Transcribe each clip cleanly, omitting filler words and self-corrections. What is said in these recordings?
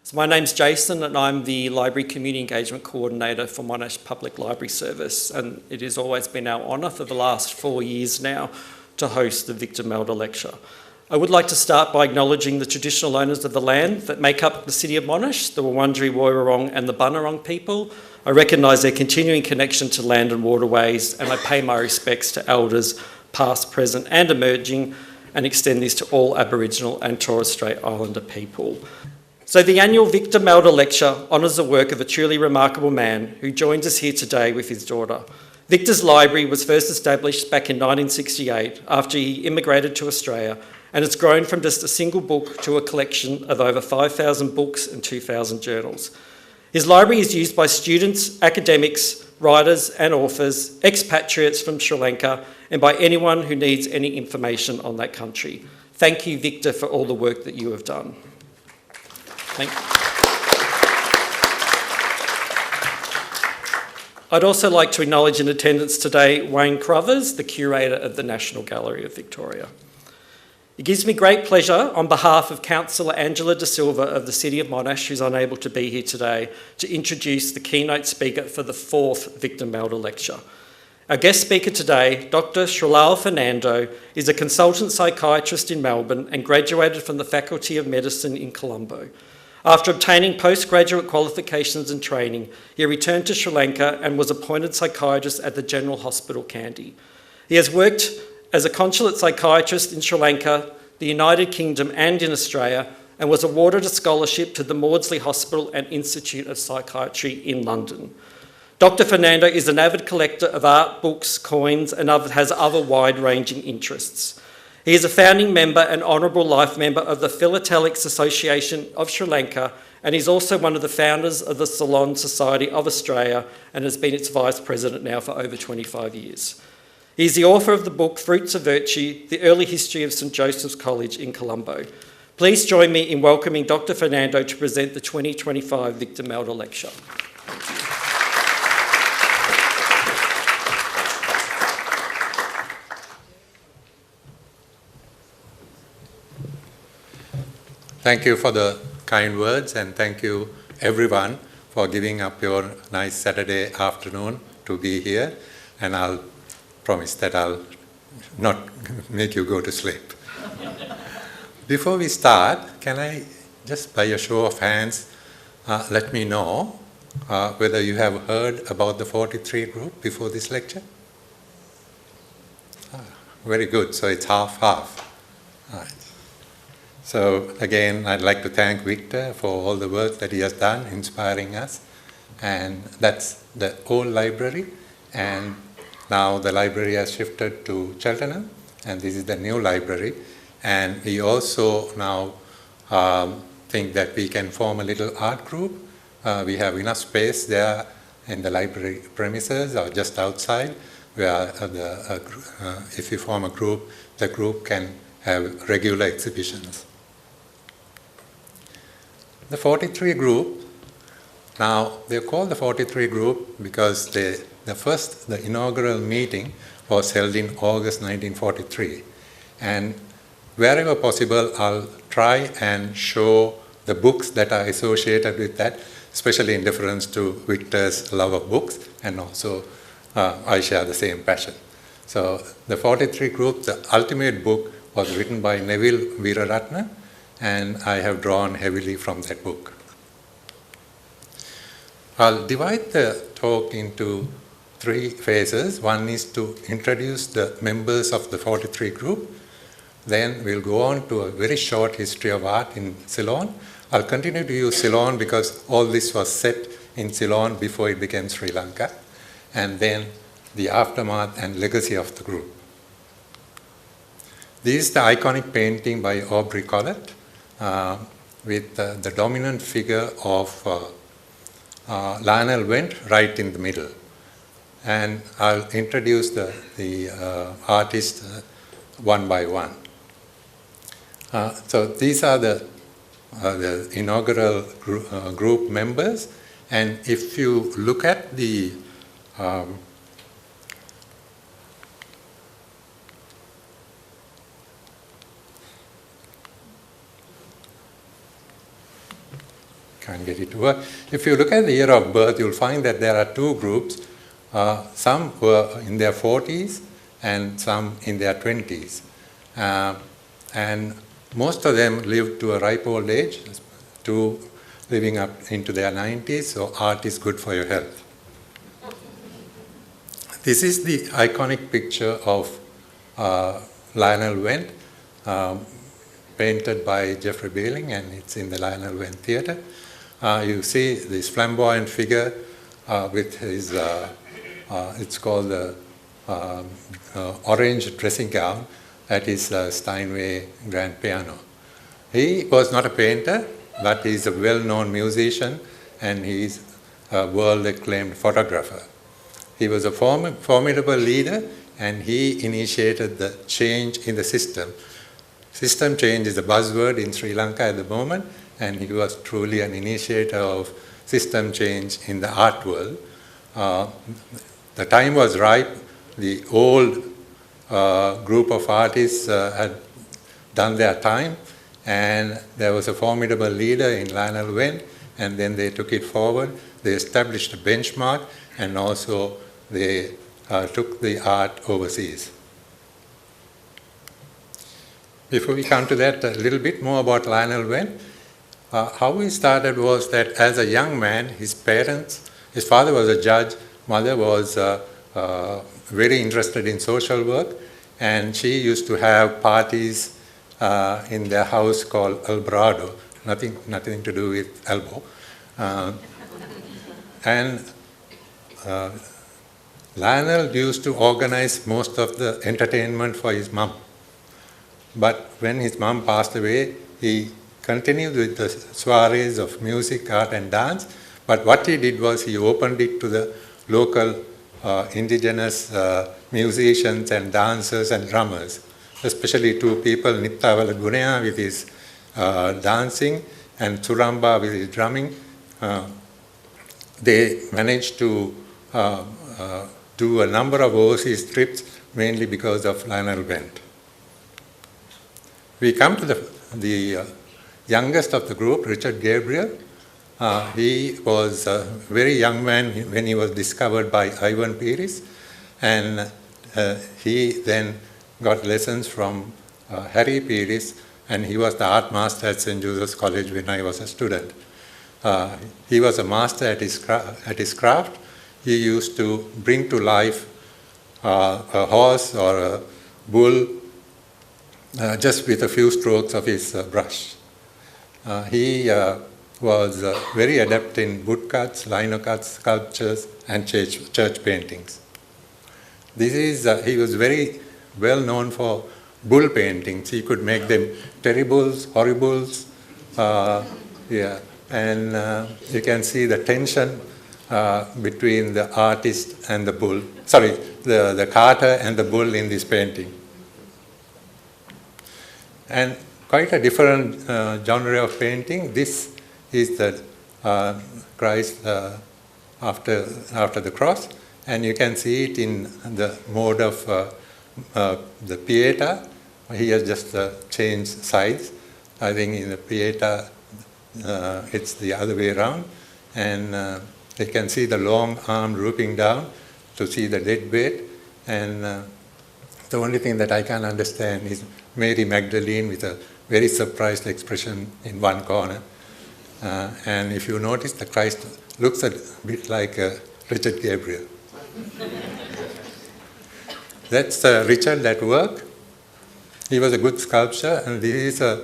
So my name's Jason and I'm the Library Community Engagement Coordinator for Monash Public Library Service, and it has always been our honour for the last 4 years now to host the Victor Melder Lecture. I would like to start by acknowledging the traditional owners of the land that make up the city of Monash, the Wurundjeri Woiwurrung and the Bunurong people. I recognise their continuing connection to land and waterways, and I pay my respects to elders past, present and emerging, and extend this to all Aboriginal and Torres Strait Islander people. So the annual Victor Melder Lecture honours the work of a truly remarkable man who joins us here today with his daughter. Victor's library was first established back in 1968 after he immigrated to Australia, and it's grown from just a single book to a collection of over 5,000 books and 2,000 journals. His library is used by students, academics, writers and authors, expatriates from Sri Lanka, and by anyone who needs any information on that country. Thank you, Victor, for all the work that you have done. Thank you. I'd also like to acknowledge in attendance today Wayne Crothers, the Curator of the National Gallery of Victoria. It gives me great pleasure on behalf of Councillor Angela De Silva of the City of Monash, who's unable to be here today, to introduce the keynote speaker for the 4th Victor Melder Lecture. Our guest speaker today, Dr. Srilal Fernando, is a consultant psychiatrist in Melbourne and graduated from the Faculty of Medicine in Colombo. After obtaining postgraduate qualifications and training, he returned to Sri Lanka and was appointed psychiatrist at the General Hospital Kandy. He has worked as a consulate psychiatrist in Sri Lanka, the United Kingdom and in Australia, and was awarded a scholarship to the Maudsley Hospital and Institute of Psychiatry in London. Dr. Fernando is an avid collector of art, books, coins, and has other wide-ranging interests. He is a founding member and Honourable Life Member of the Philatelics Association of Sri Lanka, and he's also one of the founders of the Ceylon Society of Australia and has been its Vice President now for over 25 years. He is the author of the book Fruits of Virtue, The Early History of St Joseph's College in Colombo. Please join me in welcoming Dr. Fernando to present the 2025 Victor Melder Lecture. Thank you for the kind words, and thank you everyone for giving up your nice Saturday afternoon to be here, and I'll promise that I'll not make you go to sleep. Before we start, can I just by a show of hands let me know whether you have heard about the 43 group before this lecture? Very good, so it's half-half. All right. So again, I'd like to thank Victor for all the work that he has done, inspiring us. And that's the old library. And now the library has shifted to Cheltenham, and this is the new library. And we also now think that we can form a little art group. We have enough space there in the library premises or just outside, where if you form a group, the group can have regular exhibitions. The 43 group, now they're called the 43 group because the inaugural meeting was held in August 1943. And wherever possible, I'll try and show the books that are associated with that, especially in deference to Victor's love of books, and also I share the same passion. So the 43 group, the ultimate book, was written by Neville Weeraratne, and I have drawn heavily from that book. I'll divide the talk into 3 phases. One is to introduce the members of the 43 group. Then we'll go on to a very short history of art in Ceylon. I'll continue to use Ceylon because all this was set in Ceylon before it became Sri Lanka. And then the aftermath and legacy of the group. This is the iconic painting by Aubrey Collett with the dominant figure of Lionel Wendt right in the middle. And I'll introduce the artist one by one. So these are the inaugural group members, and if you look at the and get it to work. If you look at the year of birth, you'll find that there are two groups. Some were in their 40s and some in their 20s. And most of them lived to a ripe old age, to living up into their 90s, so art is good for your health. This is the iconic picture of Lionel Wendt, painted by Jeffrey Beeling, and it's in the Lionel Wendt Theatre. You see this flamboyant figure with his, it's called the orange dressing gown at his Steinway grand piano. He was not a painter, but he's a well-known musician and he's a world-acclaimed photographer. He was a formidable leader and he initiated the change in the system. System change is a buzzword in Sri Lanka at the moment, and he was truly an initiator of system change in the art world. The time was ripe. The old group of artists had done their time, and there was a formidable leader in Lionel Wendt, and then they took it forward. They established a benchmark, and also they took the art overseas. Before we come to that, a little bit more about Lionel Wendt. How he started was that as a young man, his parents, his father was a judge, mother was very interested in social work, and she used to have parties in their house called Eldorado, nothing to do with elbow. And Lionel used to organize most of the entertainment for his mom. But when his mom passed away, he continued with the soirees of music, art and dance. But what he did was he opened it to the local indigenous musicians and dancers and drummers, especially two people, Nittawala Gunaya with his dancing and Suramba with his drumming. They managed to do a number of overseas trips, mainly because of Lionel Wendt. We come to the youngest of the group, Richard Gabriel. He was a very young man when he was discovered by Ivan Pieris, and he then got lessons from Harry Pieris, and he was the art master at St. Joseph's College when I was a student. He was a master at his craft. He used to bring to life a horse or a bull just with a few strokes of his brush. He was very adept in woodcuts, lino cuts, sculptures, and church paintings. He was very well known for bull paintings. He could make them terribles, horribles, and you can see the tension between the artist and the bull. Sorry, the carter and the bull in this painting. And quite a different genre of painting. This is the Christ after the cross, and you can see it in the mode of the Pieta. He has just changed sides. I think in the Pieta it's the other way around, and you can see the long arm drooping down to see the dead weight, and the only thing that I can understand is Mary Magdalene with a very surprised expression in one corner. And if you notice, the Christ looks a bit like Richard Gabriel. That's Richard at work. He was a good sculptor, and this is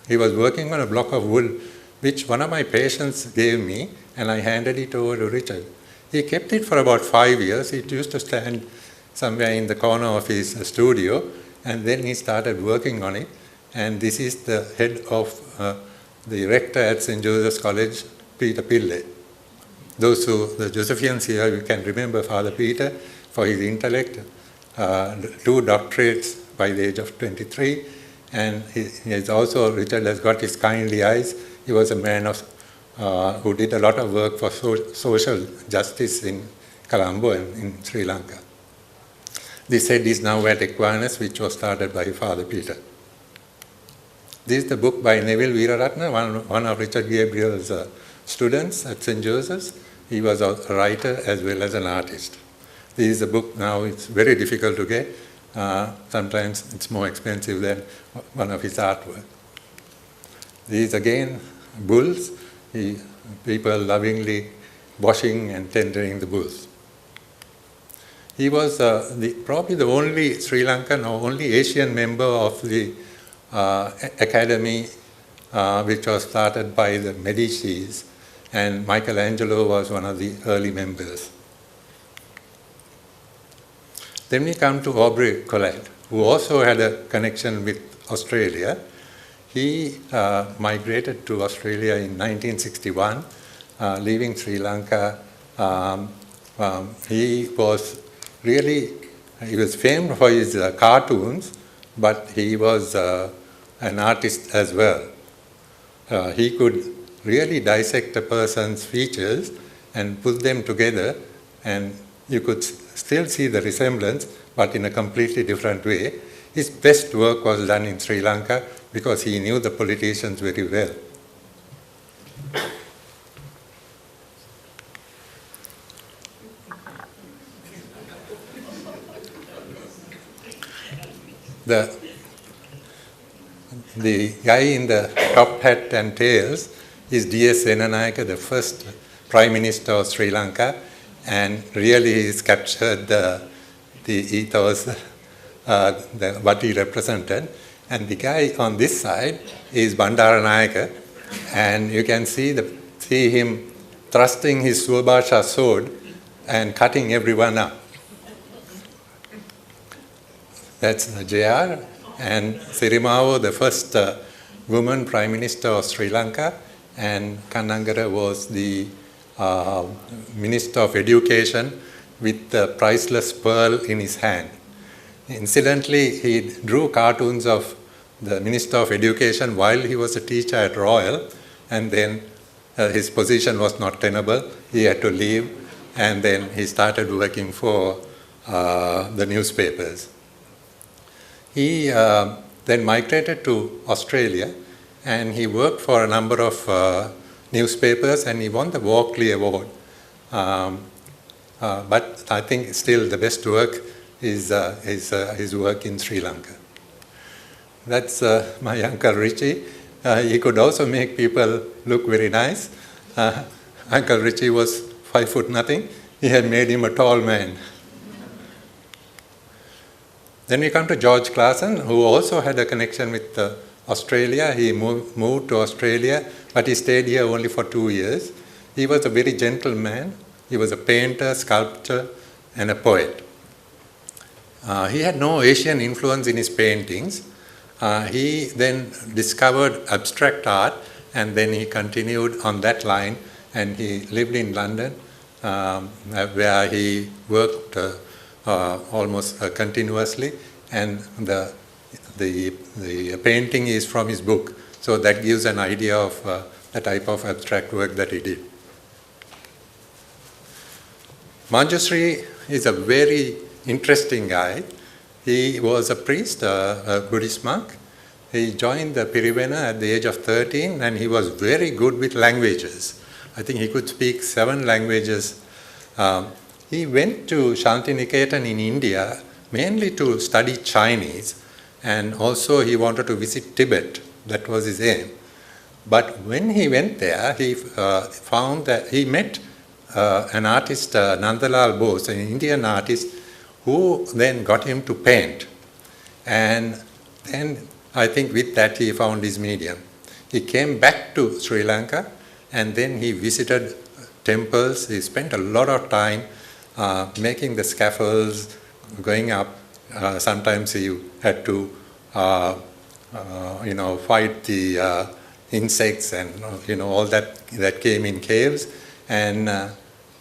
he was working on a block of wood, which one of my patients gave me, and I handed it over to Richard. He kept it for about 5 years. It used to stand somewhere in the corner of his studio, and then he started working on it. And this is the head of the rector at St. Joseph's College, Peter Pille. Those the Josephians here, you can remember Father Peter for his intellect, 2 doctorates by the age of 23, and he is also, Richard has got his kindly eyes. He was a man of who did a lot of work for social justice in Colombo and in Sri Lanka. This head is now at Aquinas, which was started by Father Peter. This is the book by Neville Weeraratne, one of Richard Gabriel's students at St. Joseph's. He was a writer as well as an artist. This is a book now, it's very difficult to get. Sometimes it's more expensive than one of his artwork. These again, bulls, people lovingly washing and tendering the bulls. He was probably the only Sri Lankan or only Asian member of the academy which was started by the Medicis, and Michelangelo was one of the early members. Then we come to Aubrey Collett, who also had a connection with Australia. He migrated to Australia in 1961, leaving Sri Lanka. He was famed for his cartoons, but he was an artist as well. He could really dissect a person's features and put them together, and you could still see the resemblance, but in a completely different way. His best work was done in Sri Lanka because he knew the politicians very well. The guy in the top hat and tails is D.S. Senanayake, the first Prime Minister of Sri Lanka, and really he's captured the ethos, what he represented. And the guy on this side is Bandaranayake, and you can see him thrusting his Subhasha sword and cutting everyone up. That's JR, and Sirimavo, the first woman Prime Minister of Sri Lanka, and Kannangara was the Minister of Education with the priceless pearl in his hand. Incidentally, he drew cartoons of the Minister of Education while he was a teacher at Royal, and then his position was not tenable. He had to leave, and then he started working for the newspapers. He then migrated to Australia, and he worked for a number of newspapers, and he won the Walkley Award. But I think still the best work is his work in Sri Lanka. That's my Uncle Richie. He could also make people look very nice. Uncle Richie was 5 foot nothing. He had made him a tall man. Then we come to George Claassen, who also had a connection with Australia. He moved to Australia, but he stayed here only for 2 years. He was a very gentle man. He was a painter, sculptor, and a poet. He had no Asian influence in his paintings. He then discovered abstract art, and then he continued on that line, and he lived in London, where he worked almost continuously, and the painting is from his book, so that gives an idea of the type of abstract work that he did. Manjusri is a very interesting guy. He was a priest, a Buddhist monk. He joined the Pirivena at the age of 13, and he was very good with languages. I think he could speak 7 languages. He went to Shantiniketan in India mainly to study Chinese, and also he wanted to visit Tibet. That was his aim. But when he went there, he found that he met an artist, Nandalal Bose, an Indian artist, who then got him to paint. And then I think with that he found his medium. He came back to Sri Lanka, and then he visited temples. He spent a lot of time making the scaffolds, going up. Sometimes he had to, fight the insects and all that came in caves. And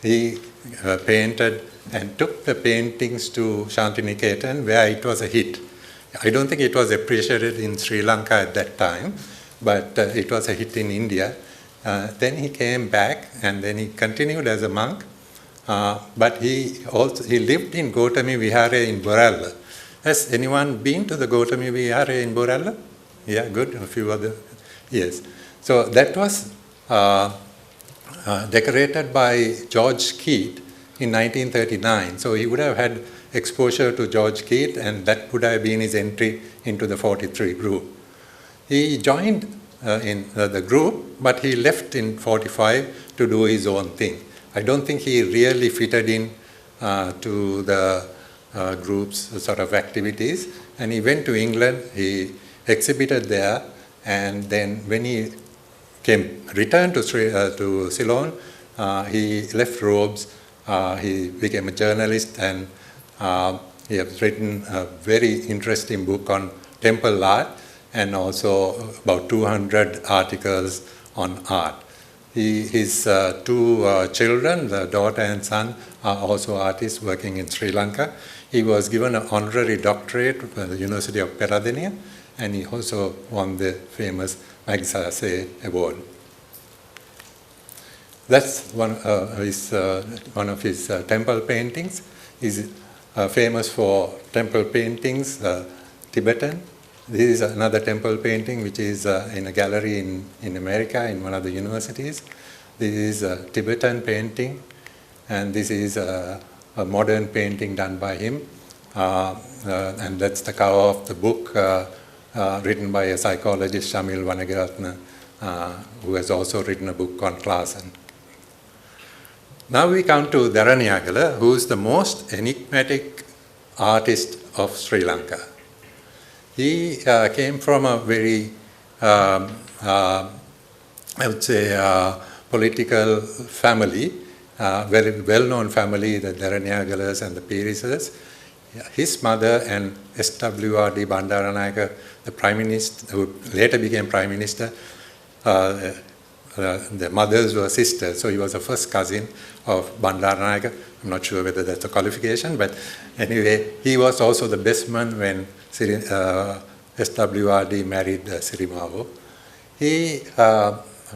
he painted and took the paintings to Shantiniketan, where it was a hit. I don't think it was appreciated in Sri Lanka at that time, but it was a hit in India. Then he came back, and then he continued as a monk. But he lived in Gautami Vihara in Boralla. Has anyone been to the Gautami Vihara in Boralla? Yeah, good. A few other, yes. So that was decorated by George Keyt in 1939. So he would have had exposure to George Keyt, and that would have been his entry into the 43 group. He joined in the group, but he left in 45 to do his own thing. I don't think he really fitted in to the group's sort of activities, and he went to England. He exhibited there, and then when he returned to Ceylon, he left Robes. He became a journalist, and he has written a very interesting book on temple art, and also about 200 articles on art. His two children, the daughter and son, are also artists working in Sri Lanka. He was given an honorary doctorate by the University of Peradeniya, and he also won the famous Magsaysay Award. That's one of his temple paintings. He's famous for temple paintings, Tibetan. This is another temple painting which is in a gallery in America in one of the universities. This is a Tibetan painting, and this is a modern painting done by him. And that's the cover of the book written by a psychologist, Shamil Vanagatna, who has also written a book on Klassen. Now we come to Daraniyagala, who is the most enigmatic artist of Sri Lanka. He came from a very, I would say, political family, very well-known family, the Daraniyagalas and the Pieris. His mother and SWRD Bandaranaike, the Prime Minister, who later became Prime Minister, the mothers were sisters, so he was a first cousin of Bandaranaike. I'm not sure whether that's a qualification, but anyway, he was also the best man when SWRD married Sirimavo. He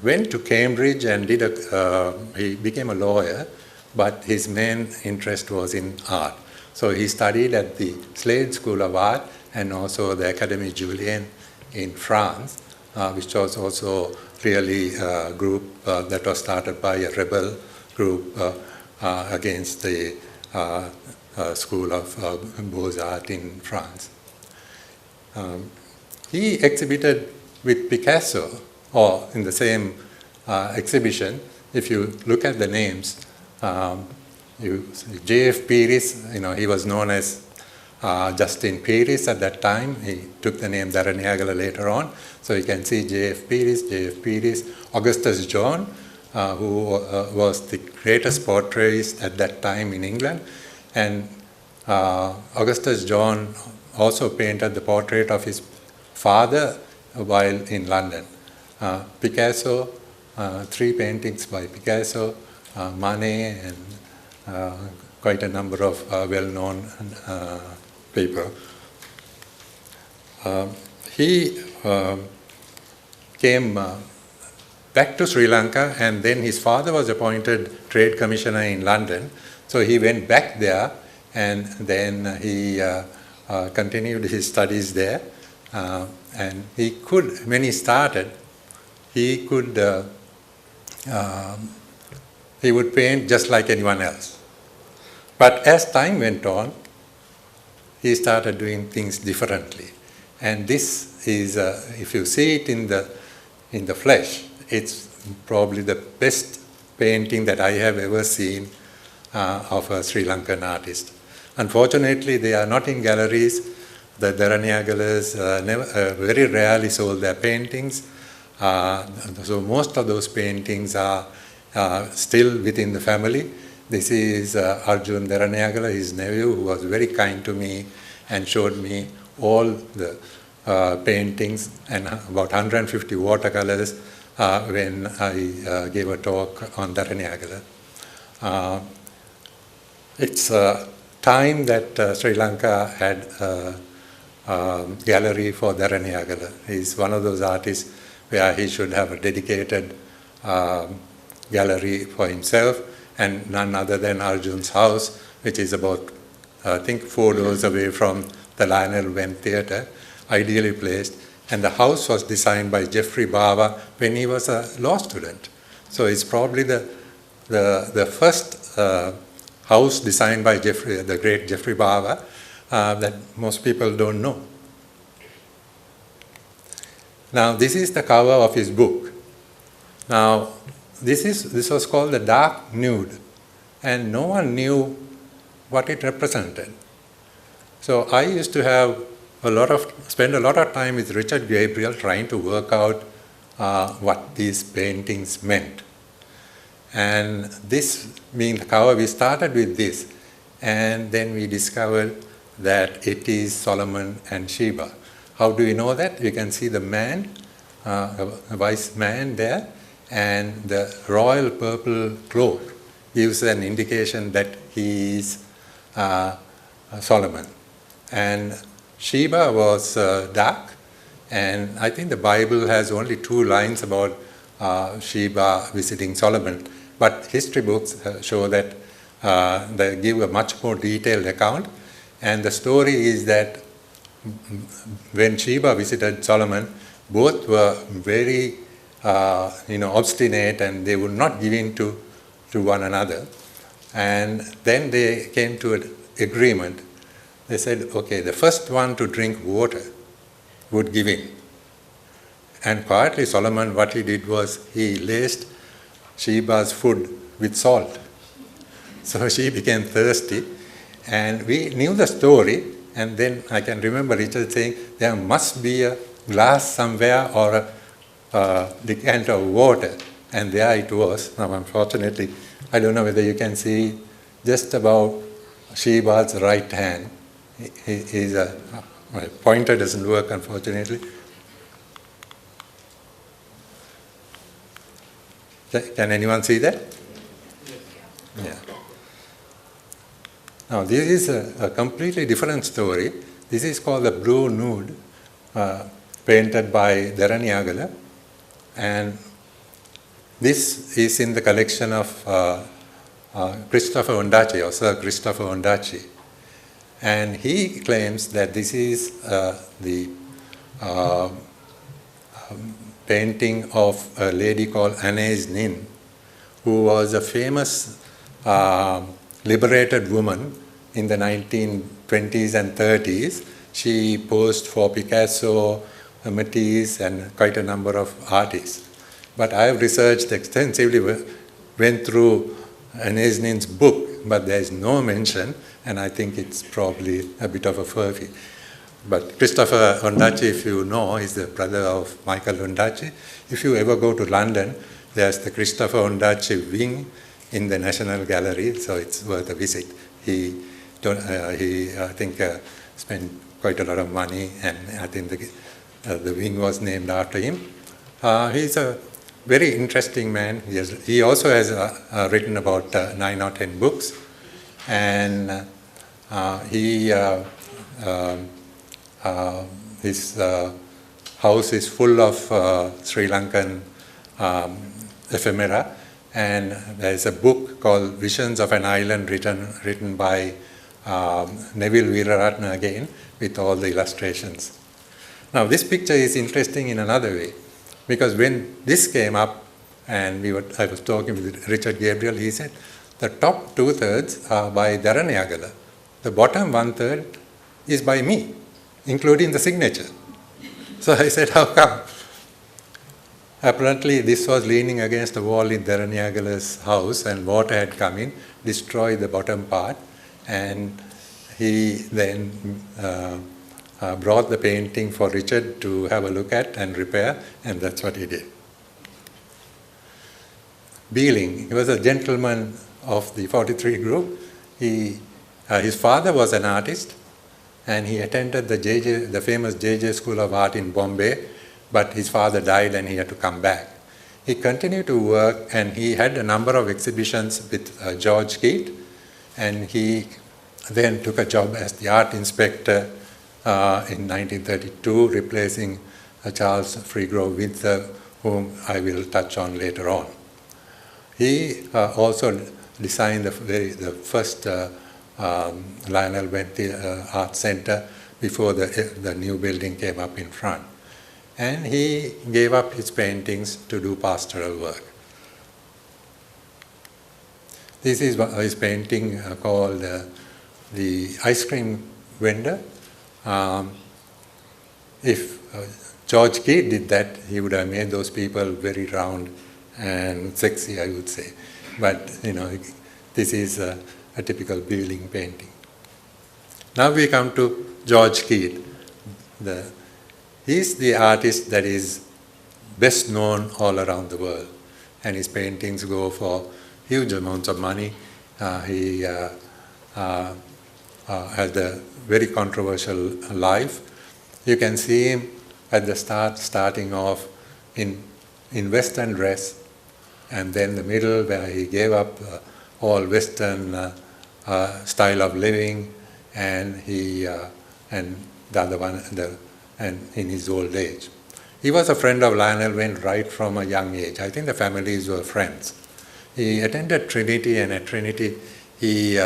went to Cambridge and he became a lawyer, but his main interest was in art. So he studied at the Slade School of Art and also the Académie Julienne in France, which was also really a group that was started by a rebel group against the School of Beaux-Arts in France. He exhibited with Picasso, or in the same exhibition. If you look at the names, J.F. Pieris, he was known as Justin Pieris at that time. He took the name Daraniyagala later on. So you can see J.F. Pieris, Augustus John, who was the greatest portraitist at that time in England. And Augustus John also painted the portrait of his father while in London. Picasso, 3 paintings by Picasso, Manet, and quite a number of well-known people. He came back to Sri Lanka, and then his father was appointed Trade Commissioner in London. So he went back there, and then he continued his studies there. And he could, when he started, he would paint just like anyone else. But as time went on, he started doing things differently. And this is, if you see it in the flesh, it's probably the best painting that I have ever seen of a Sri Lankan artist. Unfortunately, they are not in galleries. The Daraniyagalas very rarely sold their paintings. So most of those paintings are still within the family. This is Arjun Daraniyagala, his nephew, who was very kind to me and showed me all the paintings and about 150 watercolors when I gave a talk on Daraniyagala. It's time that Sri Lanka had a gallery for Daraniyagala. He's one of those artists where he should have a dedicated gallery for himself, and none other than Arjun's house, which is about, I think, 4 doors away from the Lionel Wendt Theatre, ideally placed. And the house was designed by Geoffrey Bawa when he was a law student. So it's probably the first house designed by the great Geoffrey Bawa that most people don't know. Now this is the cover of his book. Now this was called the Dark Nude, and no one knew what it represented. So I used to spend a lot of time with Richard Gabriel trying to work out what these paintings meant. And this being the cover, we started with this, and then we discovered that it is Solomon and Sheba. How do we know that? You can see the man, a wise man there, and the royal purple cloak gives an indication that he is Solomon. And Sheba was dark, and I think the Bible has only 2 lines about Sheba visiting Solomon, but history books show that they give a much more detailed account. And the story is that when Sheba visited Solomon, both were very obstinate, and they would not give in to one another. And then they came to an agreement. They said, okay, the first one to drink water would give in. And quietly Solomon, what he did was he laced Sheba's food with salt. So she became thirsty, and we knew the story. And then I can remember Richard saying, there must be a glass somewhere or a decanter of water. And there it was. Now, unfortunately, I don't know whether you can see just about Sheba's right hand. My pointer doesn't work, unfortunately. Can anyone see that? Yeah. Now, this is a completely different story. This is called the Blue Nude, painted by Daraniyagala. And this is in the collection of Christopher Ondaatje, or Sir Christopher Ondaatje. And he claims that this is the painting of a lady called Anais Nin, who was a famous liberated woman in the 1920s and 30s. She posed for Picasso, Matisse, and quite a number of artists. But I have researched extensively, went through Anais Nin's book, but there is no mention, and I think it's probably a bit of a furphy. But Christopher Ondaatje, if you know, is the brother of Michael Ondaatje. If you ever go to London, there's the Christopher Ondaatje wing in the National Gallery, so it's worth a visit. He I think, spent quite a lot of money, and I think the wing was named after him. He's a very interesting man. He also has written about 9 or 10 books, and his house is full of Sri Lankan ephemera, and there's a book called Visions of an Island written by Neville Weeraratne again, with all the illustrations. Now this picture is interesting in another way, because when this came up and I was talking with Richard Gabriel, he said the top 2/3 are by Daraniyagala. The bottom 1/3 is by me, including the signature. So I said, how come? Apparently this was leaning against the wall in Daraniyagala's house, and water had come in, destroyed the bottom part, and he then brought the painting for Richard to have a look at and repair, and that's what he did. Beeling, he was a gentleman of the 43 group. His father was an artist, and he attended the famous JJ School of Art in Bombay, but his father died and he had to come back. He continued to work, and he had a number of exhibitions with George Keyt, and he then took a job as the art inspector in 1932, replacing Charles Freegrove Winther, whom I will touch on later on. He also designed the first Lionel Wendt Art Center before the new building came up in front. and he gave up his paintings to do pastoral work. This is his painting called the ice cream vendor. If George Keyt did that, he would have made those people very round and sexy, I would say. But, this is a typical building painting. Now we come to George Keyt. He's the artist that is best known all around the world, and his paintings go for huge amounts of money. He has a very controversial life. You can see him at the starting off in Western dress, and then the middle where he gave up all Western style of living, and and the other one, and in his old age. He was a friend of Lionel Wendt right from a young age. I think the families were friends. He attended Trinity, and at Trinity he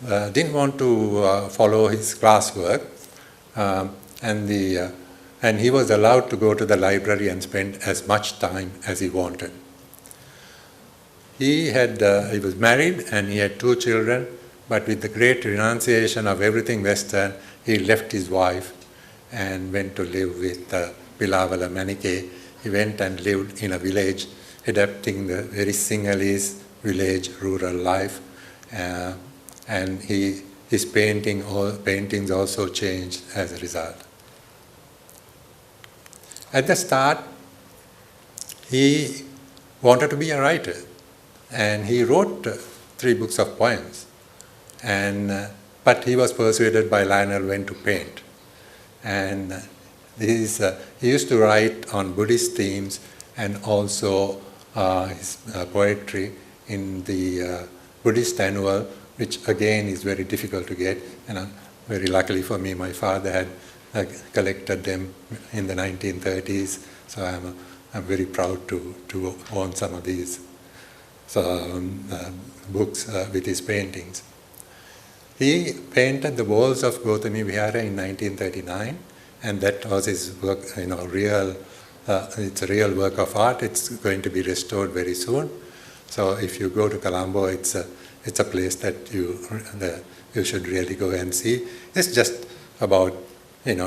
didn't want to follow his classwork, and he was allowed to go to the library and spend as much time as he wanted. He was married and he had 2 children, but with the great renunciation of everything Western, he left his wife and went to live with Pilavala Manike. He went and lived in a village, adapting the very Sinhalese village rural life, and his paintings also changed as a result. At the start, he wanted to be a writer, and he wrote 3 books of poems, but he was persuaded by Lionel Wendt to paint. And he used to write on Buddhist themes and also his poetry in the Buddhist Annual, which again is very difficult to get. And very luckily for me, my father had collected them in the 1930s, so I'm very proud to own some of these books with his paintings. He painted the walls of Gautami Vihara in 1939, and that was his work, it's a real work of art. It's going to be restored very soon. So if you go to Colombo, it's a place that you should really go and see. It's just about 10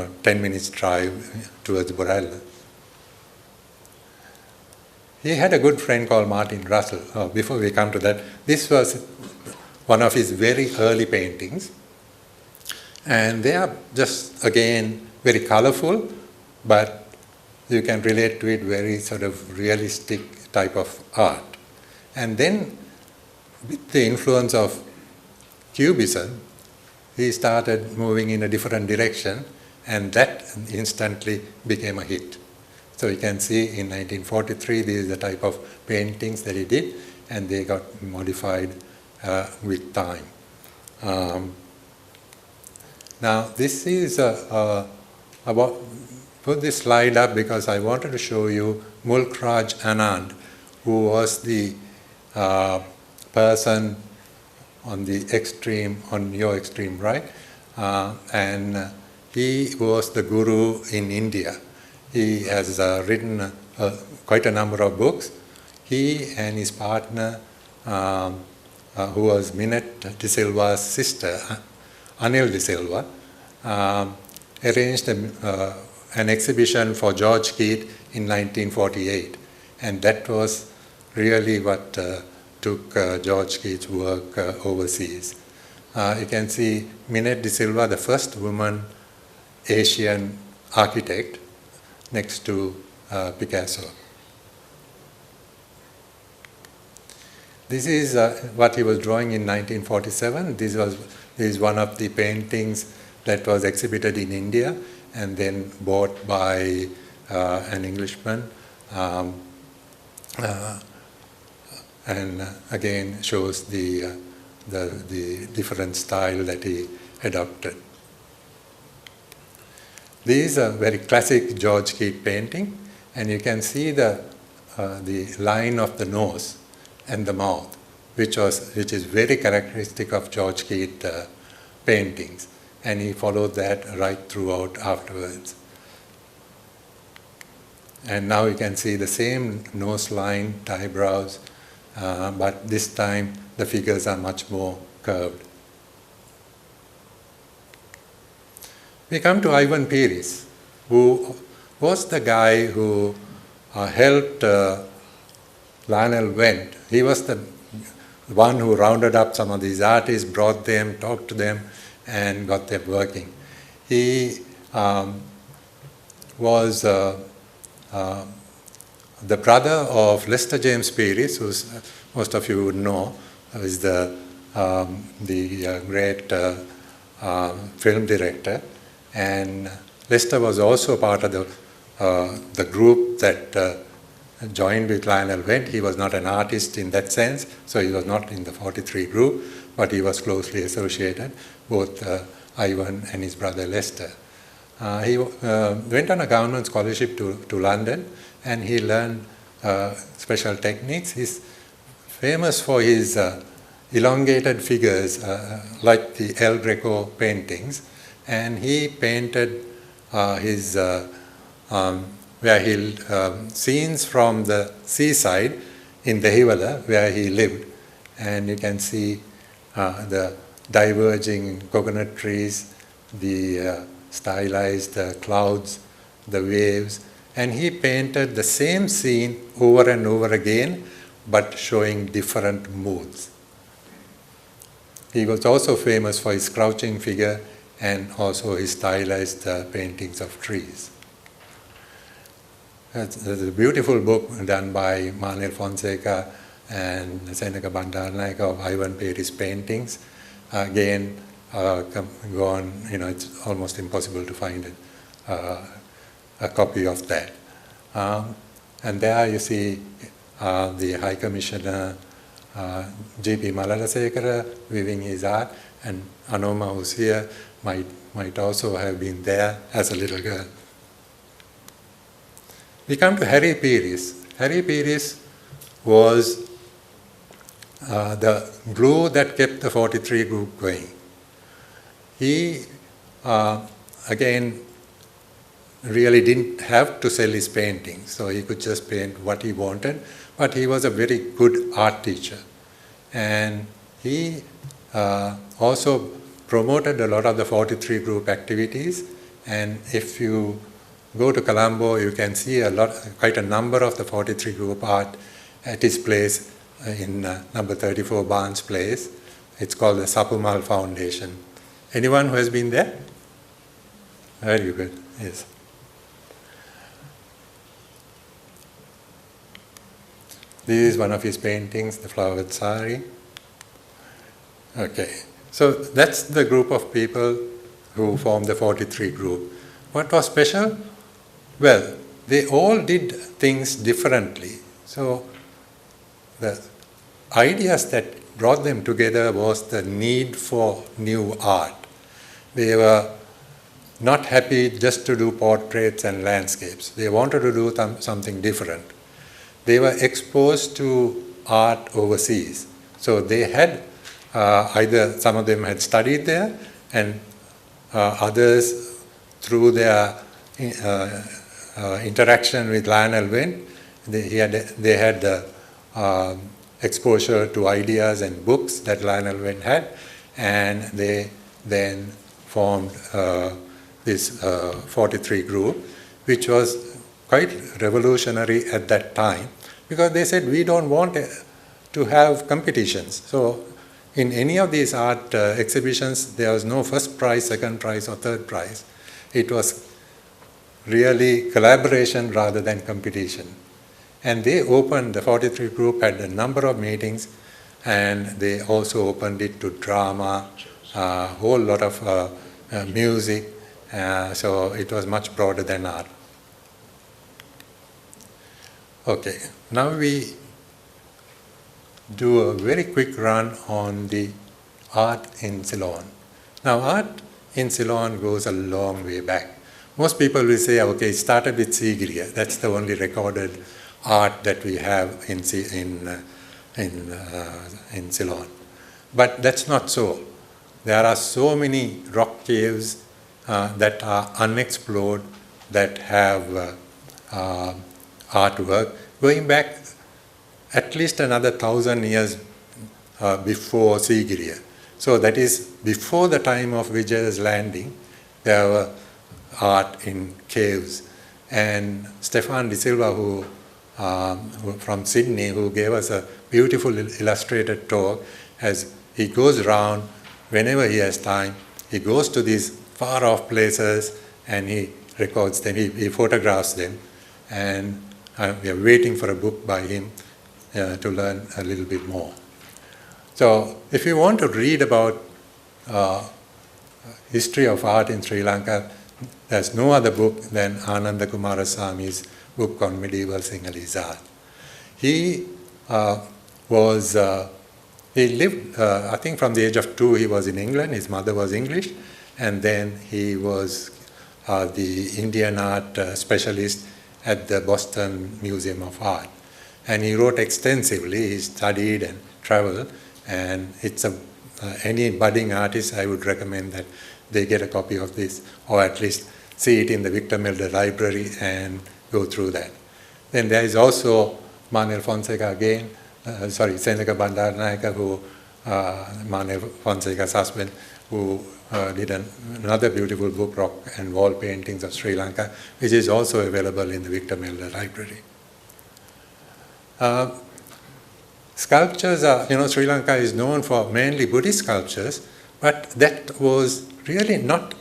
minutes drive towards Borella. He had a good friend called Martin Russell. Before we come to that, this was one of his very early paintings, and they are just again very colorful, but you can relate to it, very sort of realistic type of art. And then with the influence of Cubism, he started moving in a different direction, and that instantly became a hit. So you can see in 1943, this is the type of paintings that he did, and they got modified with time. Now this is put this slide up because I wanted to show you Mulk Raj Anand, who was the person on the extreme, on your extreme right, and he was the guru in India. He has written quite a number of books. He and his partner, who was Minette De Silva's sister, Anil De Silva, arranged an exhibition for George Keyt in 1948, and that was really what took George Keyt's work overseas. You can see Minette De Silva, the first woman Asian architect, next to Picasso. This is what he was drawing in 1947. This is one of the paintings that was exhibited in India and then bought by an Englishman, and again shows the different style that he adopted. This is a very classic George Keyt painting, and you can see the line of the nose and the mouth, which is very characteristic of George Keyt paintings, and he followed that right throughout afterwards. And now you can see the same nose line, eyebrows, but this time the figures are much more curved. We come to Ivan Pieris, who was the guy who helped Lionel Wendt. He was the one who rounded up some of these artists, brought them, talked to them, and got them working. He was the brother of Lester James Peries, who most of you would know, is the great film director. And Lester was also part of the group that joined with Lionel Wendt. He was not an artist in that sense, so he was not in the 43 group, but he was closely associated, both Ivan and his brother Lester. He went on a government scholarship to London, and he learned special techniques. He's famous for his elongated figures, like the El Greco paintings, and he painted his scenes from the seaside in the Hivala, where he lived, and you can see the diverging coconut trees, the stylized clouds, the waves, and he painted the same scene over and over again, but showing different moods. He was also famous for his crouching figure and also his stylized paintings of trees. There's a beautiful book done by Manuel Fonseca and Senaka Bandaranaike of Ivan Pieris paintings. Again, gone, it's almost impossible to find a copy of that. And there you see the High Commissioner G.P. Malalasekara viewing his art, and Anoma, who's here, might also have been there as a little girl. We come to Harry Pieris. Harry Pieris was the glue that kept the 43 group going. He, again, really didn't have to sell his paintings, so he could just paint what he wanted, but he was a very good art teacher. And he also promoted a lot of the 43 group activities, and if you go to Colombo, you can see quite a number of the 43 group art at his place in number 34 Barnes Place. It's called the Sapumal Foundation. Anyone who has been there? Very good, yes. This is one of his paintings, the flowered sari. Okay, so that's the group of people who formed the 43 group. What was special? Well, they all did things differently. So the ideas that brought them together was the need for new art. They were not happy just to do portraits and landscapes. They wanted to do something different. They were exposed to art overseas. So they had either some of them had studied there, and others through their interaction with Lionel Wendt, they had exposure to ideas and books that Lionel Wendt had, and they then formed this 43 group, which was quite revolutionary at that time, because they said, we don't want to have competitions. So in any of these art exhibitions, there was no first prize, second prize, or third prize. It was really collaboration rather than competition. And they opened, the 43 group had a number of meetings, and they also opened it to drama, a whole lot of music, so it was much broader than art. Okay, now we do a very quick run on the art in Ceylon. Now, art in Ceylon goes a long way back. Most people will say, okay, it started with Sigiriya. That's the only recorded art that we have in Ceylon. But that's not so. There are so many rock caves that are unexplored, that have artwork going back at least another 1,000 years before Sigiriya. So that is before the time of Vijaya's landing, there were art in caves. And Stefan De Silva, who from Sydney, who gave us a beautiful illustrated talk, as he goes around whenever he has time, he goes to these far off places and he records them, he photographs them, and we are waiting for a book by him to learn a little bit more. So if you want to read about history of art in Sri Lanka, there's no other book than Ananda Kumaraswamy's book on medieval Sinhalese art. He lived, I think from the age of 2 he was in England, his mother was English, and then he was the Indian art specialist at the Boston Museum of Art. And he wrote extensively, he studied and traveled, and it's any budding artist, I would recommend that they get a copy of this, or at least see it in the Victor Melder library and go through that. Then there is also Manuel Fonseca again, Seneka Bandaranayake, who, Manuel Fonseca's husband, who did another beautiful book, Rock and Wall Paintings of Sri Lanka, which is also available in the Victor Melder library. Sculptures are, Sri Lanka is known for mainly Buddhist sculptures, but that was really not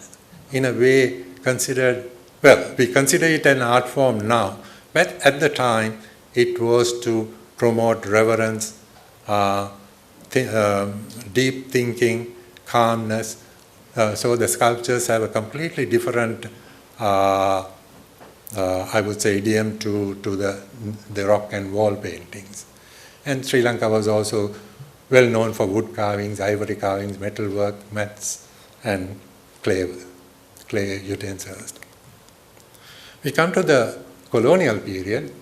in a way considered, well, we consider it an art form now, but at the time it was to promote reverence, deep thinking, calmness. So the sculptures have a completely different, I would say, idiom to the rock and wall paintings. And Sri Lanka was also well known for wood carvings, ivory carvings, metalwork, mats, and clay utensils. We come to the colonial period.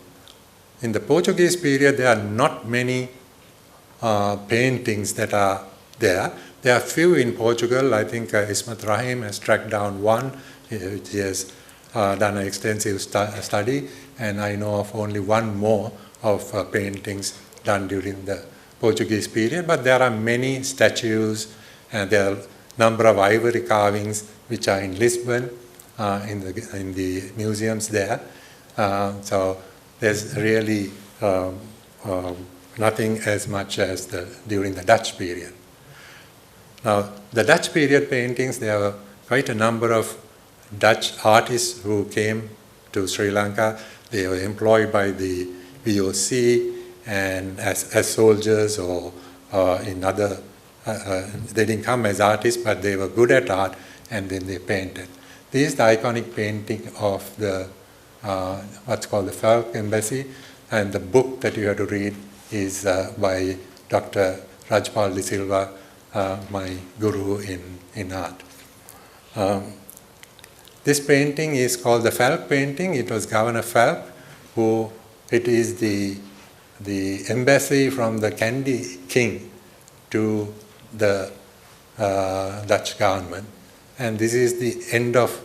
In the Portuguese period, there are not many paintings that are there. There are few in Portugal. I think Ismat Rahim has tracked down one, which he has done an extensive study, and I know of only one more of paintings done during the Portuguese period, but there are many statues, and there are a number of ivory carvings which are in Lisbon, in the museums there. So there's really nothing as much as during the Dutch period. Now, the Dutch period paintings, there were quite a number of Dutch artists who came to Sri Lanka. They were employed by the VOC and as soldiers or in other, they didn't come as artists, but they were good at art, and then they painted. This is the iconic painting of the what's called the Falk Embassy, and the book that you have to read is by Dr. Rajpal De Silva, my guru in art. This painting is called the Falk painting. It was Governor Falk who, it is the embassy from the Candy King to the Dutch government. And this is the end of,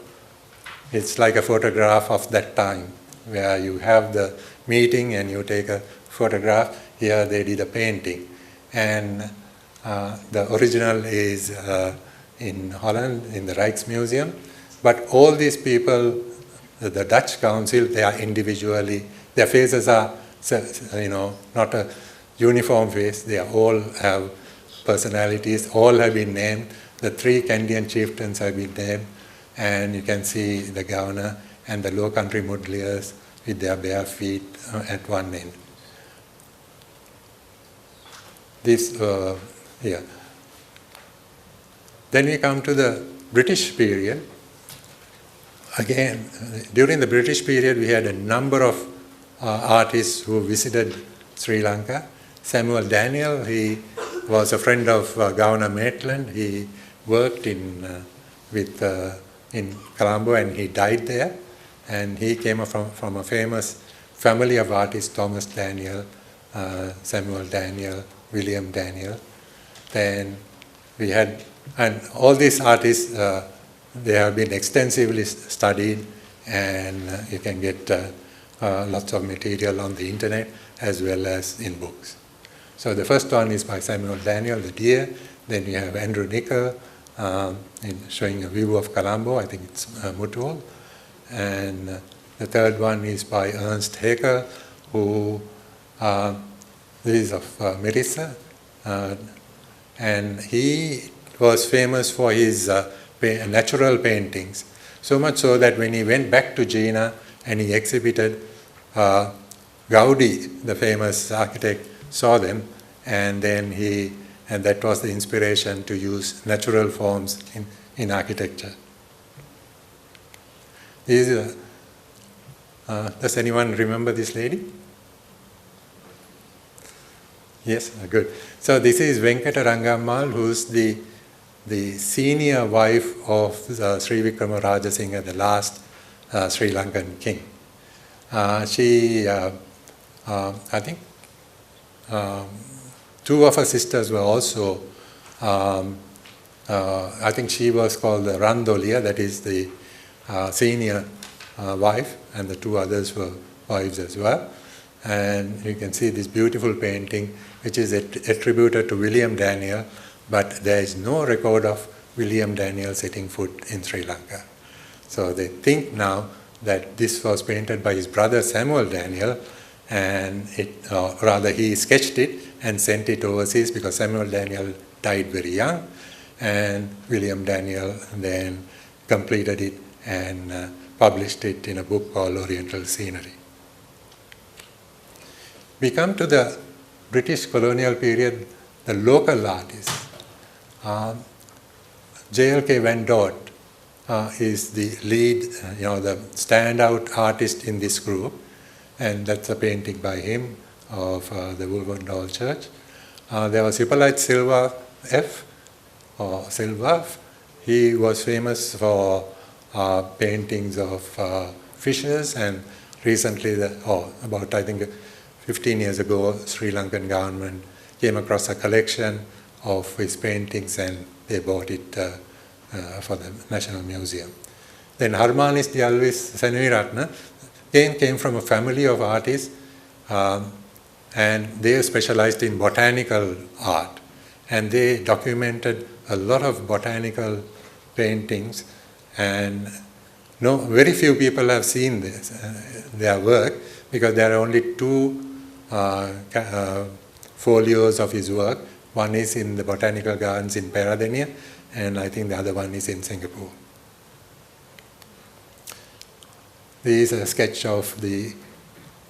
it's like a photograph of that time, where you have the meeting and you take a photograph. Here they did a painting. And the original is in Holland, in the Rijksmuseum. But all these people, the Dutch council, they are individually, their faces are, not a uniform face. They all have personalities, all have been named. The 3 Candian chieftains have been named, and you can see the governor and the Low Country Mudliers with their bare feet at one end. This here. Then we come to the British period. Again, during the British period, we had a number of artists who visited Sri Lanka. Samuel Daniel, he was a friend of Governor Maitland. He worked in Colombo, and he died there. And he came from a famous family of artists: Thomas Daniel, Samuel Daniel, William Daniel. Then we had, and all these artists, they have been extensively studied, and you can get lots of material on the internet as well as in books. So the first one is by Samuel Daniel, The Deer. Then we have Andrew Nicker showing a view of Colombo. I think it's Mutual. And the third one is by Ernst Haeckel, who this is of Melissa. And he was famous for his natural paintings, so much so that when he went back to Jena and he exhibited, Gaudi, the famous architect, saw them, and that was the inspiration to use natural forms in architecture. Does anyone remember this lady? Yes, good. So this is Venkata Rangammal, who's the senior wife of Sri Vikrama Rajasinghe, the last Sri Lankan king. She, I think, two of her sisters were also, I think she was called the Randolia, that is the senior wife, and the two others were wives as well. And you can see this beautiful painting, which is attributed to William Daniel, but there is no record of William Daniel setting foot in Sri Lanka. So they think now that this was painted by his brother Samuel Daniel, and rather he sketched it and sent it overseas because Samuel Daniel died very young, and William Daniel then completed it and published it in a book called Oriental Scenery. We come to the British colonial period, the local artists. J.L.K. Van Dort is the lead, the standout artist in this group, and that's a painting by him of the Woolwendall Church. There was Hippolyte Silva F. He was famous for paintings of fishes, and recently, about I think 15 years ago, Sri Lankan government came across a collection of his paintings and they bought it for the National Museum. Then Harmanis Dialvis Seneviratne came from a family of artists, and they specialized in botanical art, and they documented a lot of botanical paintings, and very few people have seen their work, because there are only two folios of his work. One is in the Botanical Gardens in Peradeniya, and I think the other one is in Singapore. This is a sketch of the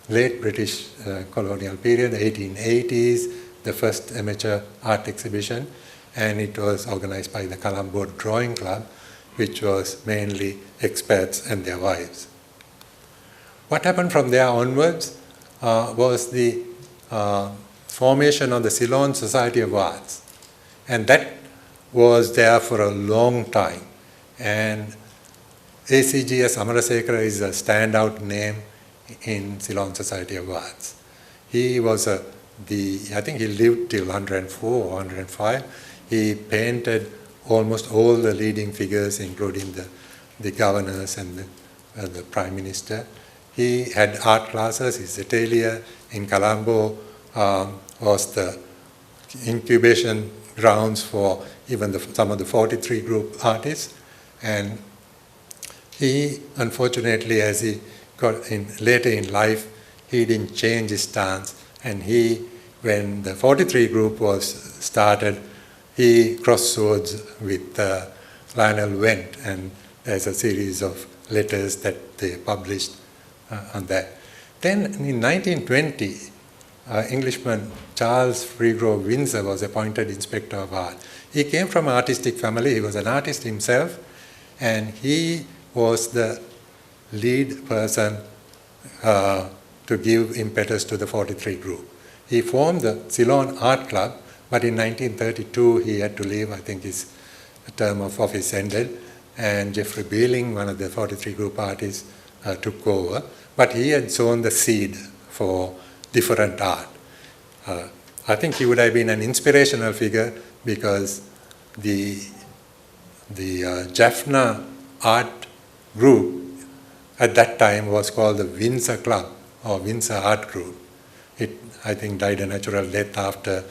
late British colonial period, the 1880s, the first amateur art exhibition, and it was organized by the Colombo Drawing Club, which was mainly expats and their wives. What happened from there onwards was the formation of the Ceylon Society of Arts, and that was there for a long time. And ACGS Amarasekara is a standout name in Ceylon Society of Arts. He was I think he lived till 104 or 105. He painted almost all the leading figures, including the governors and the prime minister. He had art classes. His atelier in Colombo was the incubation grounds for even some of the 43 group artists. And he, unfortunately, as he got later in life, he didn't change his stance. And when the 43 group was started, he crossed swords with Lionel Wendt, and there's a series of letters that they published on that. Then in 1920, Englishman Charles Freegrove Windsor was appointed Inspector of Art. He came from an artistic family. He was an artist himself, and he was the lead person to give impetus to the 43 group. He formed the Ceylon Art Club, but in 1932 he had to leave. I think his term of office ended, and Geoffrey Beeling, one of the 43 group artists, took over. But he had sown the seed for different art. I think he would have been an inspirational figure, because the Jaffna art group at that time was called the Windsor Club, or Windsor Art Group. It, I think, died a natural death after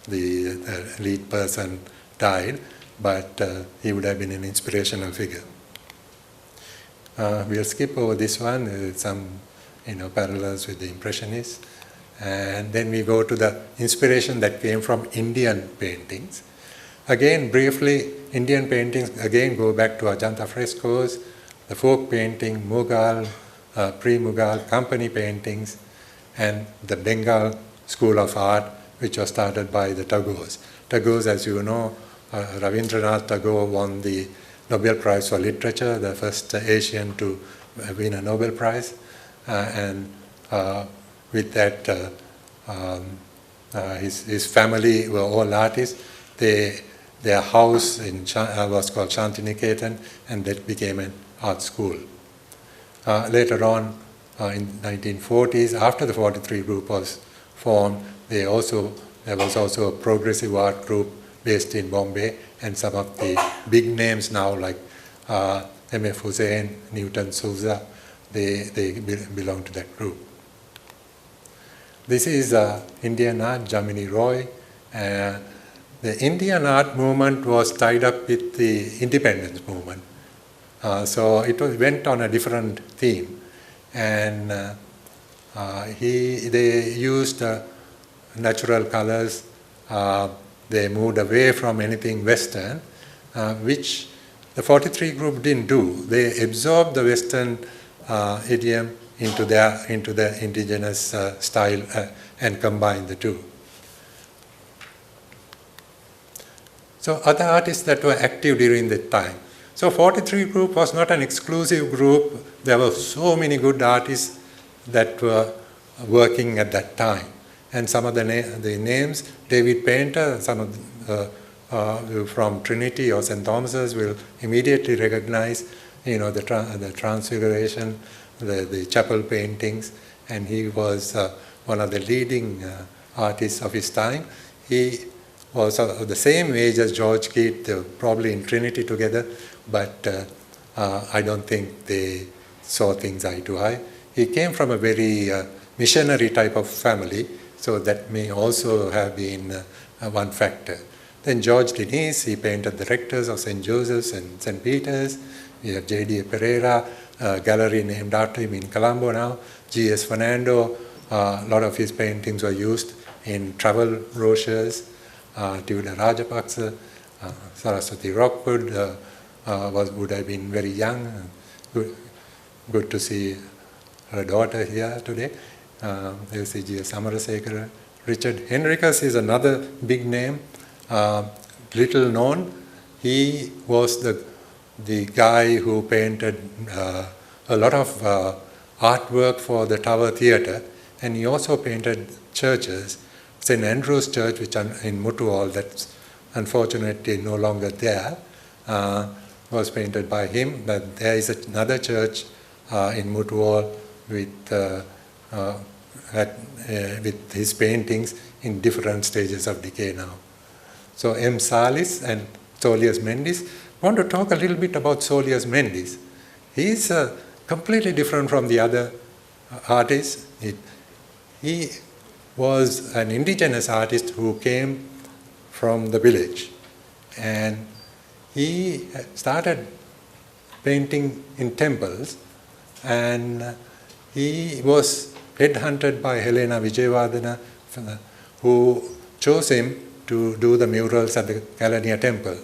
the lead person died, but he would have been an inspirational figure. We'll skip over this one, some parallels with the Impressionists. And then we go to the inspiration that came from Indian paintings. Again, briefly, Indian paintings again go back to Ajanta frescoes, the folk painting, Mughal, pre-Mughal company paintings, and the Bengal school of art, which was started by the Tagores. Tagore, as you know, Rabindranath Tagore won the Nobel Prize for Literature, the first Asian to win a Nobel Prize. And with that, his family were all artists. Their house was called Shantiniketan, and that became an art school. Later on, in 1940s, after the 43 group was formed, there was also a progressive art group based in Bombay, and some of the big names now like M.F. Hussain, Newton Souza, they belong to that group. This is Indian art, Jamini Roy. The Indian art movement was tied up with the independence movement. So it went on a different theme. And they used natural colors. They moved away from anything Western, which the 43 group didn't do. They absorbed the Western idiom into their indigenous style and combined the two. So other artists that were active during that time. So 43 group was not an exclusive group. There were so many good artists that were working at that time. And some of the names, David Painter, some of from Trinity or St. Thomas's will immediately recognize, the Transfiguration, the chapel paintings, and he was one of the leading artists of his time. He was of the same age as George Keyt, they were probably in Trinity together, but I don't think they saw things eye to eye. He came from a very missionary type of family, so that may also have been one factor. Then George Diniz, he painted the rectors of St. Joseph's and St. Peter's. We have J.D. Pereira, a gallery named after him in Colombo now. G.S. Fernando, a lot of his paintings were used in travel brochures. Tudor Rajapaksa, Saraswati Rockwood would have been very young. Good to see her daughter here today. There's G.S. Amarasekara. Richard Henricus is another big name, little known. He was the guy who painted a lot of artwork for the Tower Theatre, and he also painted churches. St. Andrew's Church, which in Mutual, that's unfortunately no longer there, was painted by him. But there is another church in Mutual with his paintings in different stages of decay now. So M. Salis and Solius Mendis. I want to talk a little bit about Solius Mendis. He's completely different from the other artists. He was an indigenous artist who came from the village, and he started painting in temples, and he was headhunted by Helena Vijayawardena, who chose him to do the murals at the Kalaniya temple.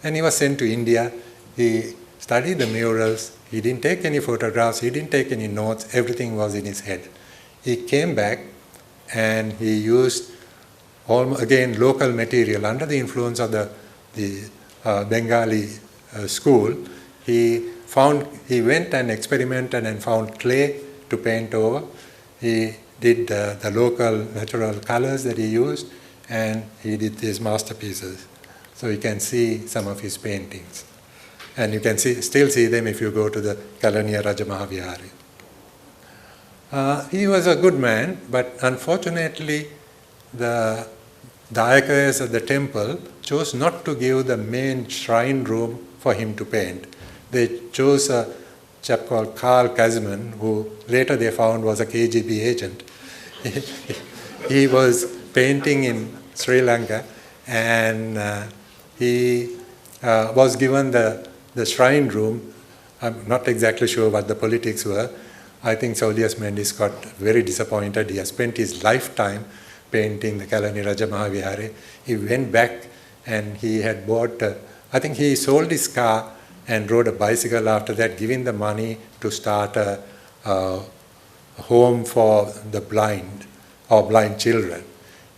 And he was sent to India. He studied the murals. He didn't take any photographs. He didn't take any notes. Everything was in his head. He came back and he used, again, local material. Under the influence of the Bengali school, he went and experimented and found clay to paint over. He did the local natural colors that he used, and he did these masterpieces. So you can see some of his paintings. And you can still see them if you go to the Kalaniya Rajamahavihari. He was a good man, but unfortunately the Dayakas of the temple chose not to give the main shrine room for him to paint. They chose a chap called Carl Kazman, who later they found was a KGB agent. He was painting in Sri Lanka, and he was given the shrine room. I'm not exactly sure what the politics were. I think Saulius Mendis got very disappointed. He has spent his lifetime painting the Kalani Raja Mahavihare. He went back and he had bought, I think he sold his car and rode a bicycle after that, giving the money to start a home for the blind or blind children.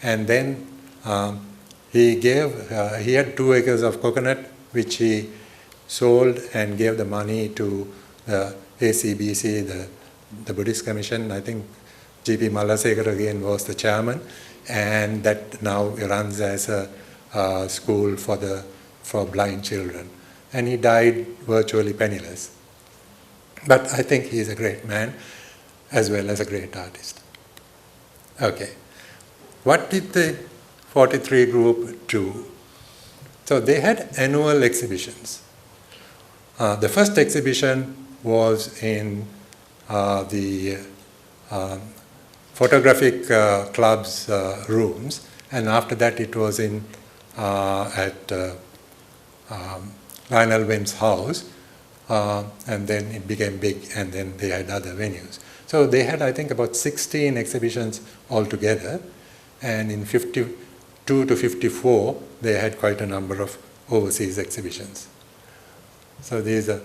And then he had 2 acres of coconut, which he sold and gave the money to the ACBC, the Buddhist Commission. I think G.P. Malasekar again was the chairman, and that now runs as a school for blind children. And he died virtually penniless. But I think he is a great man as well as a great artist. Okay. What did the 43 group do? So they had annual exhibitions. The first exhibition was in the photographic club's rooms, and after that it was at Lionel Wendt's house, and then it became big, and then they had other venues. So they had, I think, about 16 exhibitions altogether, and in 52 to 54 they had quite a number of overseas exhibitions. So these are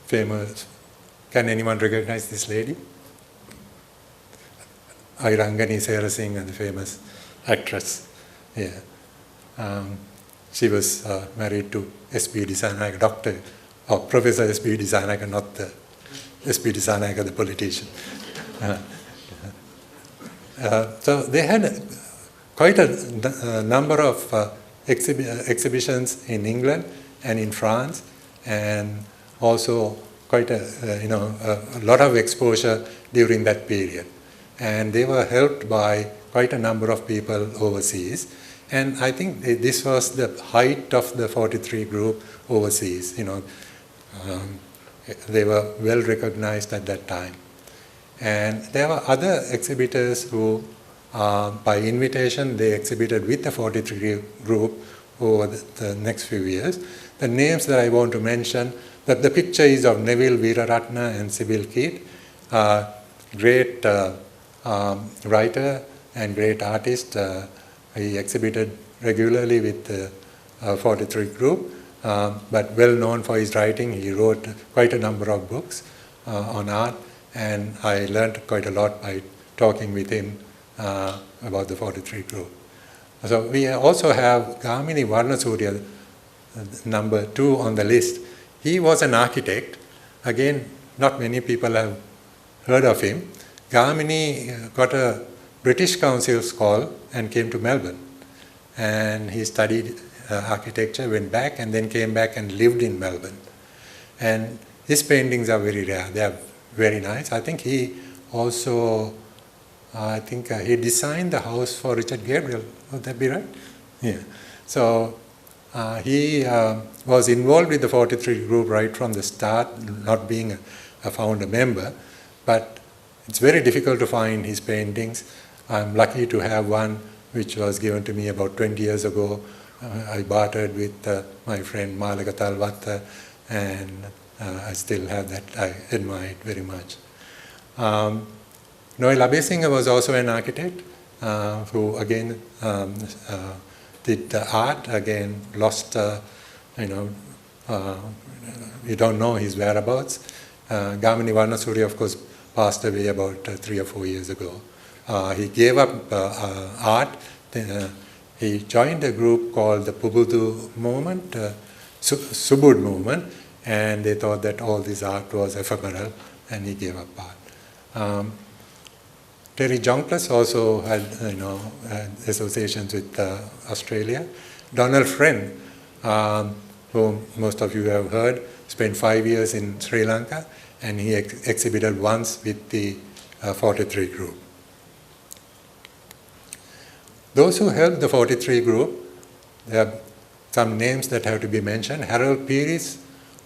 famous. Can anyone recognize this lady? Airangani Sera Singh, the famous actress. Yeah. She was married to S.B. Dissanayake, Dr. or Professor S.B. Dissanayake, not the S.B. Dissanayake, the politician. So they had quite a number of exhibitions in England and in France, and also quite a lot of exposure during that period. And they were helped by quite a number of people overseas. And I think this was the height of the 43 group overseas. They were well recognized at that time. And there were other exhibitors who, by invitation, they exhibited with the 43 group over the next few years. The names that I want to mention, the picture is of Neville Veeraratna and Sybil Keyt, great writer and great artist. He exhibited regularly with the 43 group, but well known for his writing. He wrote quite a number of books on art, and I learned quite a lot by talking with him about the 43 group. So we also have Gamini Varnasurya, number 2 on the list. He was an architect. Again, not many people have heard of him. Gamini got a British Council's call and came to Melbourne. And he studied architecture, went back, and then came back and lived in Melbourne. And his paintings are very rare. They are very nice. I think he also, he designed the house for Richard Gabriel. Would that be right? Yeah. So he was involved with the 43 group right from the start, not being a founder member, but it's very difficult to find his paintings. I'm lucky to have one which was given to me about 20 years ago. I bartered with my friend Malaka Talwatta, and I still have that. I admire it very much. Noel Abesinghe was also an architect who again did art, again lost, we don't know his whereabouts. Gamini Varnasurya, of course, passed away about 3 or 4 years ago. He gave up art. He joined a group called the Pubudu movement, Subud movement, and they thought that all this art was ephemeral, and he gave up art. Terry Jonkless also had, had associations with Australia. Donald Friend, whom most of you have heard, spent 5 years in Sri Lanka, and he exhibited once with the 43 group. Those who helped the 43 group, there are some names that have to be mentioned. Harold Pieris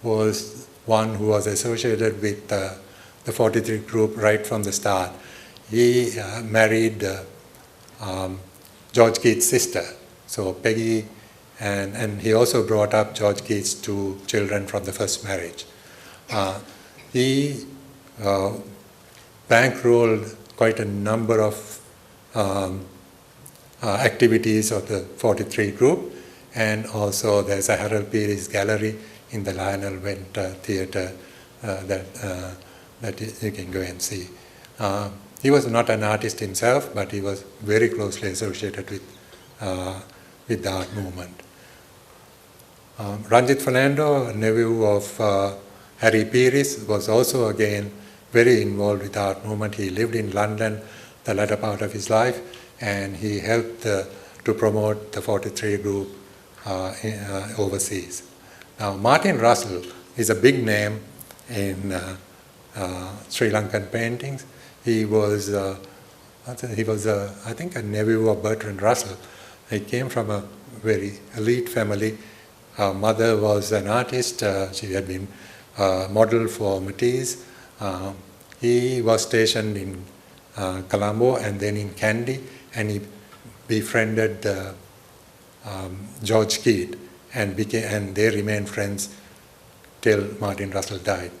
was one who was associated with the 43 group right from the start. He married George Keyt's sister, so Peggy, and he also brought up George Keyt's 2 children from the first marriage. He bankrolled quite a number of activities of the 43 group, and also there's a Harold Pieris gallery in the Lionel Wendt theatre that you can go and see. He was not an artist himself, but he was very closely associated with the art movement. Ranjit Fernando, nephew of Harry Peries, was also again very involved with the art movement. He lived in London the latter part of his life, and he helped to promote the 43 group overseas. Now, Martin Russell is a big name in Sri Lankan paintings. He was, I think, a nephew of Bertrand Russell. He came from a very elite family. Her mother was an artist. She had been model for Matisse. He was stationed in Colombo and then in Kandy, and he befriended George Keyt, and they remained friends till Martin Russell died.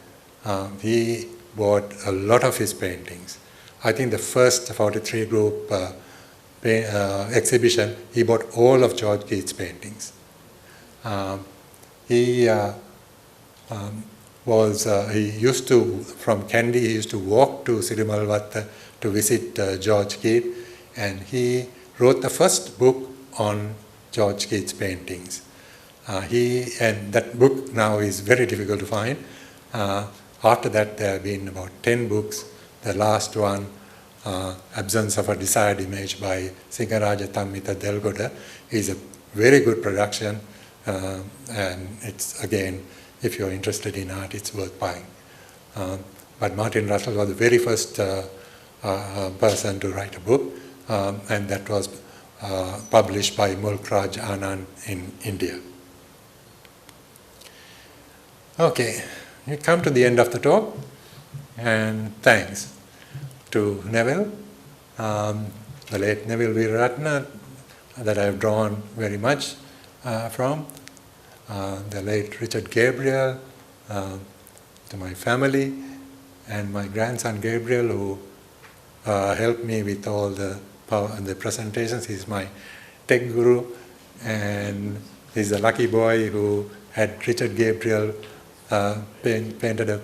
He bought a lot of his paintings. I think the first 43 group exhibition, he bought all of George Keyt's paintings. He used to, from Kandy, he used to walk to Sirumalwatta to visit George Keyt, and he wrote the first book on George Keyt's paintings. And that book now is very difficult to find. After that, there have been about 10 books. The last one, Absence of a Desired Image by Singaraja Tammita Delgoda, is a very good production, and it's, again, if you're interested in art, it's worth buying. But Martin Russell was the very first person to write a book, and that was published by Mulk Raj Anand in India. Okay, we come to the end of the talk, and thanks to Neville, the late Neville Veeraratna, that I've drawn very much from, the late Richard Gabriel, to my family, and my grandson Gabriel, who helped me with all the presentations. He's my tech guru, and he's a lucky boy who had Richard Gabriel painted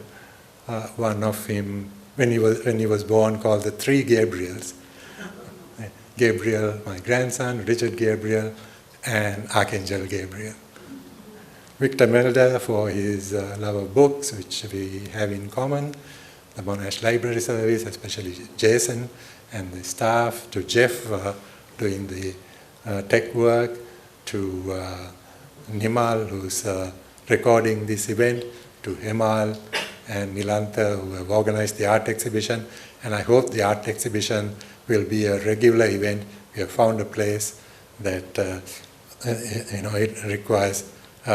one of him when he was born, called the Three Gabriels. Gabriel, my grandson, Richard Gabriel, and Archangel Gabriel. Victor Melder for his love of books, which we have in common, the Monash Library Service, especially Jason and the staff, to Jeff doing the tech work, to Nimal, who's recording this event, to Hemal and Nilantha, who have organized the art exhibition. And I hope the art exhibition will be a regular event. We have found a place that it requires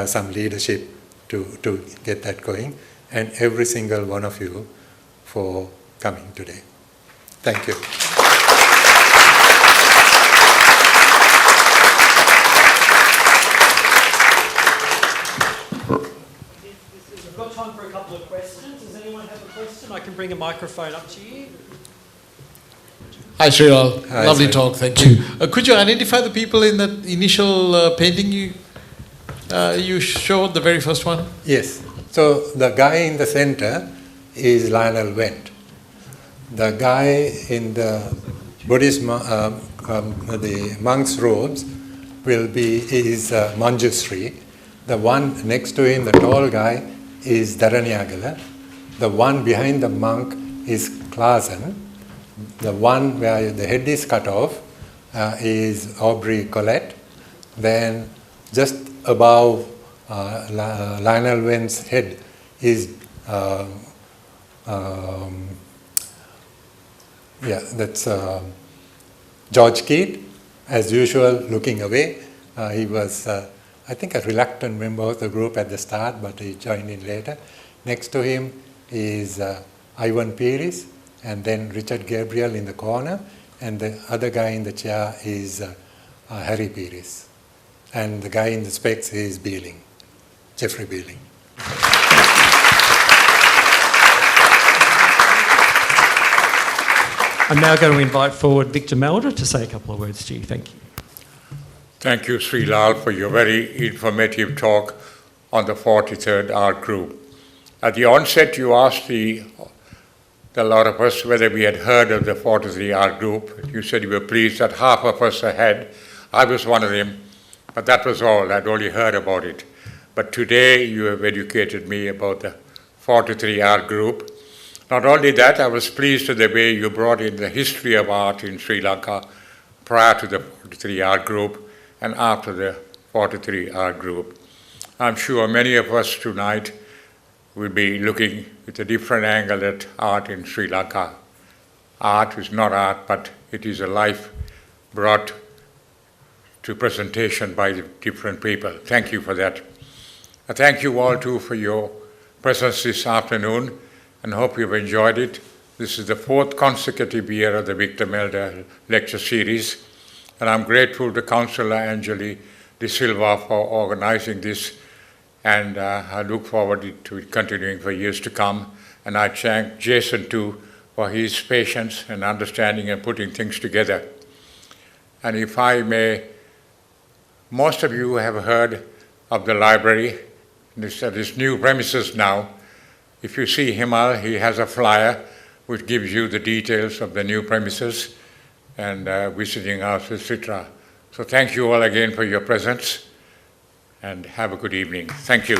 some leadership to get that going. And every single one of you for coming today. Thank you. We've got time for a couple of questions. Does anyone have a question? I can bring a microphone up to you. Hi, Sriral. Hi, Lovely Sri. talk. Thank you. Could you identify the people in that initial painting you showed, the very first one? Yes. So the guy in the center is Lionel Wendt. The guy in the Buddhist the monk's robes is Manjusri. The one next to him, the tall guy, is Daraniyagala. The one behind the monk is Klasen. The one where the head is cut off is Aubrey Collette. Then just above Lionel Wendt's head is that's George Keyt, as usual, looking away. He was, I think, a reluctant member of the group at the start, but he joined in later. Next to him is Ivan Pieris, and then Richard Gabriel in the corner, and the other guy in the chair is Harry Pieris. And the guy in the specs is Beeling, Jeffrey Beeling. I'm now going to invite forward Victor Melder to say a couple of words to you. Thank you. Thank you, Sri Lal, for your very informative talk on the 43rd art group. At the onset, you asked the lot of us whether we had heard of the 43 art group. You said you were pleased that half of us had. I was one of them, but that was all. I'd only heard about it. But today, you have educated me about the 43 art group. Not only that, I was pleased with the way you brought in the history of art in Sri Lanka prior to the 43 art group and after the 43 art group. I'm sure many of us tonight will be looking with a different angle at art in Sri Lanka. Art is not art, but it is a life brought to presentation by the different people. Thank you for that. I thank you all too for your presence this afternoon and hope you've enjoyed it. This is the 4th consecutive year of the Victor Melder lecture series, and I'm grateful to Councillor Angeli De Silva for organizing this, and I look forward to it continuing for years to come. And I thank Jason too for his patience and understanding and putting things together. And if I may, most of you have heard of the library. This new premises now. If you see Himal, he has a flyer which gives you the details of the new premises and visiting hours, etc. So thank you all again for your presence and have a good evening. Thank you.